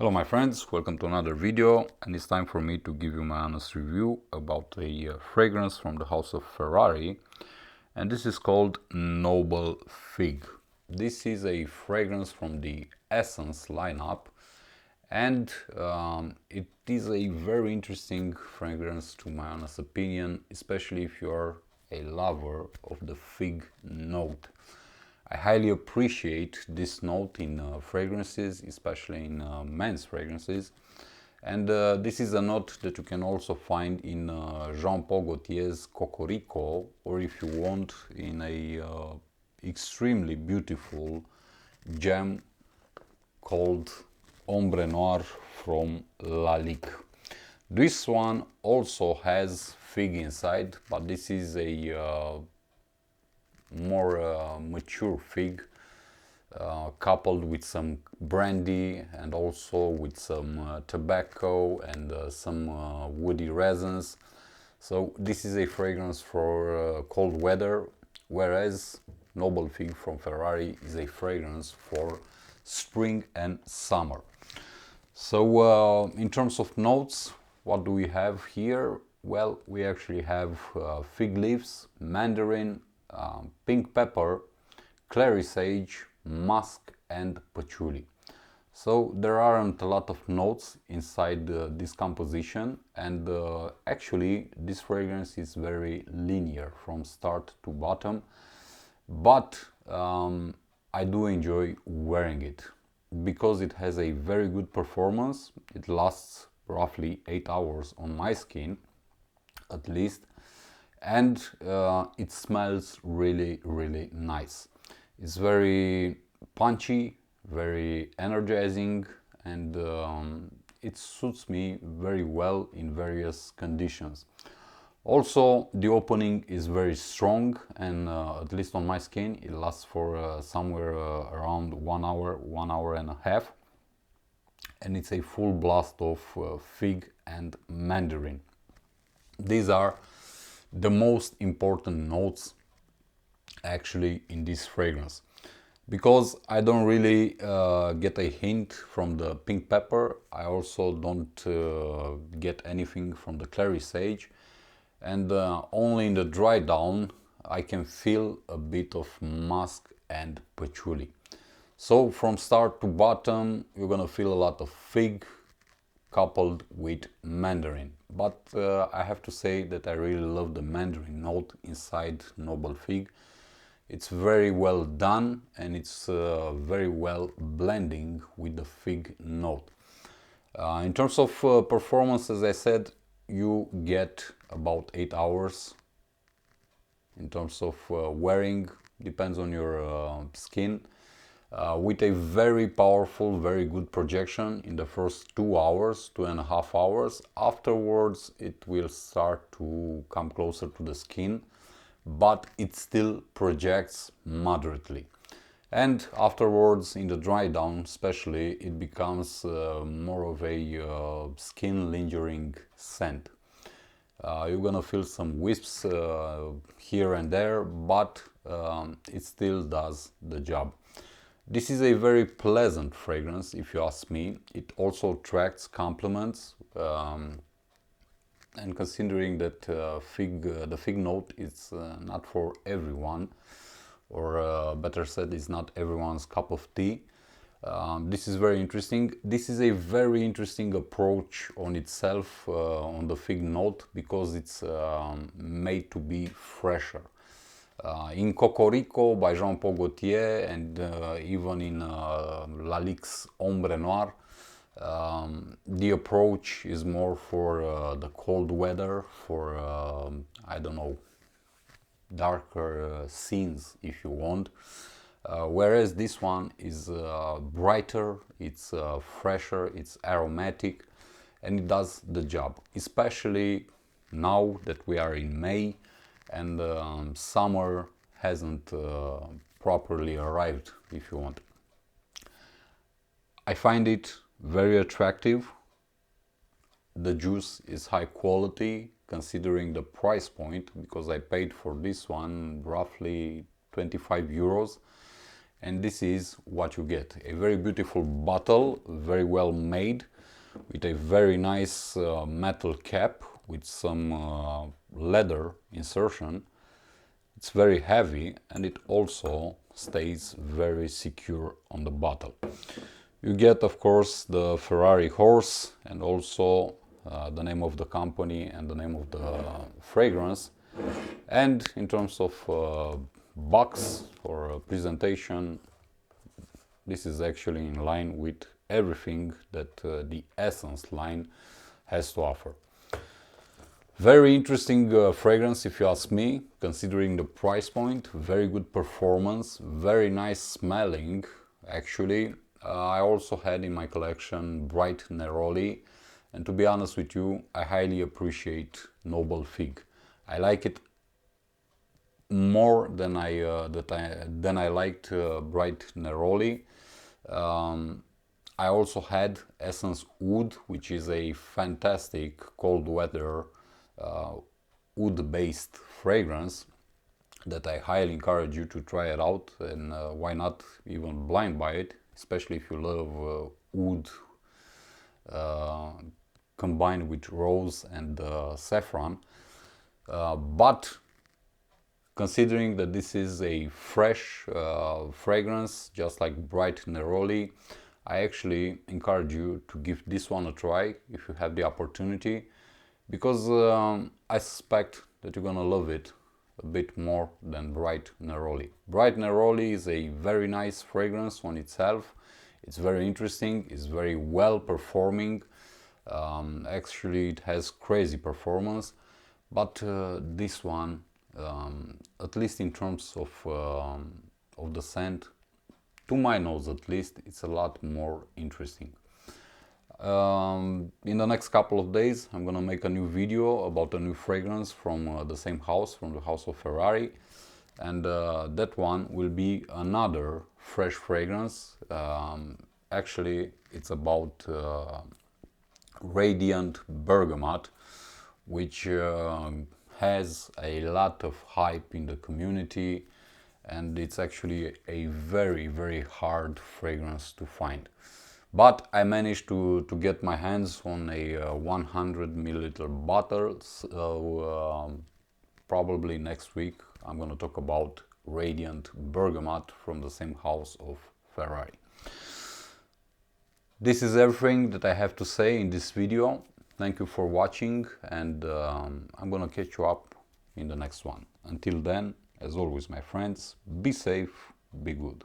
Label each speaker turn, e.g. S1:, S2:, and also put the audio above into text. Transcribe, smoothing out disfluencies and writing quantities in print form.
S1: Hello my friends, welcome to another video, and it's time for me to give you my honest review about a fragrance from the house of Ferrari, and this is called Noble Fig. This is a fragrance from the Essence lineup, and it is a very interesting fragrance to my honest opinion, especially if you're a lover of the fig note. I highly appreciate this note in fragrances, especially in men's fragrances. And this is a note that you can also find in Jean-Paul Gaultier's Cocorico, or if you want, in a extremely beautiful gem called Ombre Noir from Lalique. This one also has fig inside, but this is a more mature fig, coupled with some brandy and also with some tobacco and some woody resins. So this is a fragrance for cold weather, whereas Noble Fig from Ferrari is a fragrance for spring and summer. So in terms of notes, what do we have here? Well, we actually have fig leaves, mandarin, pink pepper, clary sage, musk and patchouli. So there aren't a lot of notes inside this composition, and actually this fragrance is very linear from start to bottom, but I do enjoy wearing it because it has a very good performance. It lasts roughly 8 hours on my skin at least, and it smells really nice. It's very punchy, very energizing, and it suits me very well in various conditions. Also, the opening is very strong, and at least on my skin it lasts for somewhere around 1 hour, 1 hour and a half, and it's a full blast of fig and mandarin. These are the most important notes actually in this fragrance, because I don't really get a hint from the pink pepper. I also don't get anything from the clary sage, and only in the dry down I can feel a bit of musk and patchouli. So from start to bottom you're gonna feel a lot of fig coupled with mandarin. But I have to say that I really love the mandarin note inside Noble Fig. It's very well done, and it's very well blending with the fig note. In terms of performance, as I said, you get about 8 hours. In terms of wearing, depends on your skin. With a very powerful, very good projection in the first 2 hours, 2.5 hours. Afterwards, it will start to come closer to the skin, but it still projects moderately. And afterwards, in the dry down especially, it becomes more of a skin lingering scent. You're gonna feel some wisps here and there, but it still does the job. This is a very pleasant fragrance, if you ask me. It also attracts compliments, and considering that the fig note is not for everyone, or better said, is not everyone's cup of tea, this is very interesting. This is a very interesting approach on itself, on the fig note, because it's made to be fresher. In Cocorico by Jean-Paul Gaultier, and even in Lalique's Ombre Noir, the approach is more for the cold weather, for I don't know, darker scenes if you want, whereas this one is brighter, it's fresher, it's aromatic, and it does the job, especially now that we are in May and summer hasn't properly arrived, if you want. I find it very attractive. The juice is high quality considering the price point, because I paid for this one roughly 25 euros, and this is what you get. A very beautiful bottle, very well made, with a very nice metal cap with some leather insertion. It's very heavy and it also stays very secure on the bottle. You get, of course, the Ferrari horse and also the name of the company and the name of the fragrance. And in terms of box or presentation, this is actually in line with everything that the Essence line has to offer. Very interesting fragrance, if you ask me, considering the price point. Very good performance, very nice smelling. Actually, I also had in my collection Bright Neroli, and to be honest with you, I highly appreciate Noble Fig. I like it more than I liked Bright Neroli. I also had Essence Oud, which is a fantastic cold weather wood-based fragrance that I highly encourage you to try it out, and why not even blind buy it, especially if you love wood combined with rose and saffron. But considering that this is a fresh fragrance, just like Bright Neroli, I actually encourage you to give this one a try if you have the opportunity, because I suspect that you're gonna love it a bit more than Bright Neroli. Bright Neroli is a very nice fragrance on itself. It's very interesting, it's very well performing. Actually, it has crazy performance, but this one, at least in terms of the scent, to my nose at least, it's a lot more interesting. In the next couple of days, I'm gonna make a new video about a new fragrance from the same house, from the house of Ferrari, and that one will be another fresh fragrance. Actually, it's about Radiant Bergamot, which has a lot of hype in the community, and it's actually a very hard fragrance to find. But I managed to get my hands on a 100 milliliter bottle, so probably next week I'm going to talk about Radiant Bergamot from the same house of Ferrari. This is everything that I have to say in this video. Thank you for watching, and I'm going to catch you up in the next one. Until then, as always, my friends, be safe, be good.